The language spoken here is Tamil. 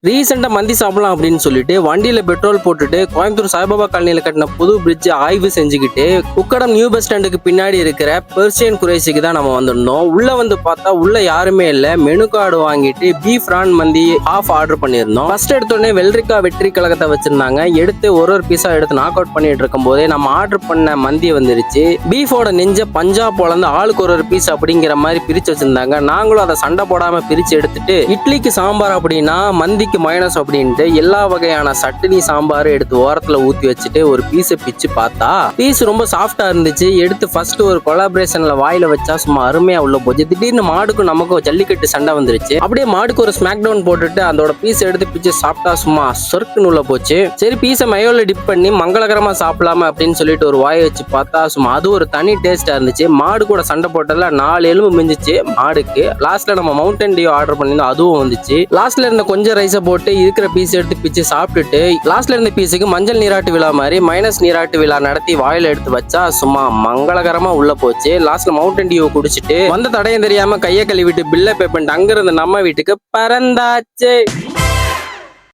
ரீசெண்டா மந்தி சாப்பிடலாம் அப்படின்னு சொல்லிட்டு வண்டியில பெட்ரோல் போட்டுட்டு கோயம்புத்தூர் சாய்பாபா காலனியில கட்டின புது பிரிட்ஜ் ஆய்வு செஞ்சுக்கிட்டு உக்கடம் நியூ பஸ் ஸ்டாண்டுக்கு பின்னாடி இருக்கிற பெர்சியன் குறைசிக்கு தான் நம்ம வந்திருந்தோம். உள்ள வந்து பார்த்தா உள்ள யாருமே இல்ல. மெனு கார்டு வாங்கிட்டு பீஃப் ரான் மந்தி ஆஃப் ஆர்டர் பண்ணியிருந்தோம். ஃபர்ஸ்ட் எடுத்தோடனே வெள்ளரிக்கா வெற்றி கழகத்தை வச்சிருந்தாங்க. எடுத்து ஒரு பீஸா எடுத்து நாக் அவுட் பண்ணிட்டு இருக்கும் போதே நம்ம ஆர்டர் பண்ண மந்தி வந்துருச்சு. பீஃபோட நெஞ்ச பஞ்சாப் போலந்து ஆளுக்கு ஒரு பீஸ் அப்படிங்கிற மாதிரி பிரிச்சு வச்சிருந்தாங்க. நாங்களும் அதை சண்டை போடாம பிரிச்சு எடுத்துட்டு இட்லிக்கு சாம்பார் அப்படின்னா மந்திக்கு மைனஸ் அப்படின்ட்டு எல்லா வகையான சட்னி சாம்பார் எடுத்து ஓரத்துல ஊத்தி வச்சுட்டு ஒரு பீஸை பிச்சு பார்த்தா பீஸ் ரொம்ப சாஃப்டா இருந்துச்சு. எடுத்து ஃபர்ஸ்ட் ஒரு கொலாபரேஷன்ல வாயில வச்சா சும்மா அருமையா உள்ள போச்சு. திடீர்னு மாடுக்கும் நமக்கும் ஜல்லிக்கட்டு சண்டை வந்துருச்சு. அப்படியே மாடுக்கு ஒரு ஸ்மாக் டவுன் போட்டுட்டு அதோட பீஸ் எடுத்து பிச்சு சாப்பிட்டா சும்மா சொர்க்குன்னு உள்ள போச்சு. சரி பீஸை மயோல டிப் பண்ணி மங்களகரமா சாப்பிடலாமா அப்படின்னு சொல்லிட்டு ஒரு வாயை வச்சு பார்த்தா சும்மா அது ஒரு தனி டேஸ்டா இருந்துச்சு. மாடு கூட சண்டை போட்டதுல 4 எலும்பு மிஞ்சிச்சு மாடுக்கு. லாஸ்ட்ல நம்ம மவுண்டன் டியூ ஆர்டர் பண்ணியிருந்தோம், அதுவும் வந்துச்சு. லாஸ்ட்ல இருந்த கொஞ்சம் ரைஸை போட்டு இருக்கிற பீஸ் எடுத்து பிச்சு சாப்பிட்டுட்டு லாஸ்ட்ல இருந்த பீஸுக்கு மஞ்சள் நீராட்டு விழா மாதிரி மைனஸ் நீராட்டு விழா நடத்தி வாயில எடுத்து வச்சா சும்மா மங்களகரமா உள்ள போச்சு. லாஸ்ட்ல மவுண்டன் டியூ குடிச்சிட்டு வந்த தடையும் தெரியாம கையை கழுவிட்டு பில்ல பே பண்ணிட்டு அங்கிருந்து நம்ம வீட்டுக்கு பறந்தாச்சு.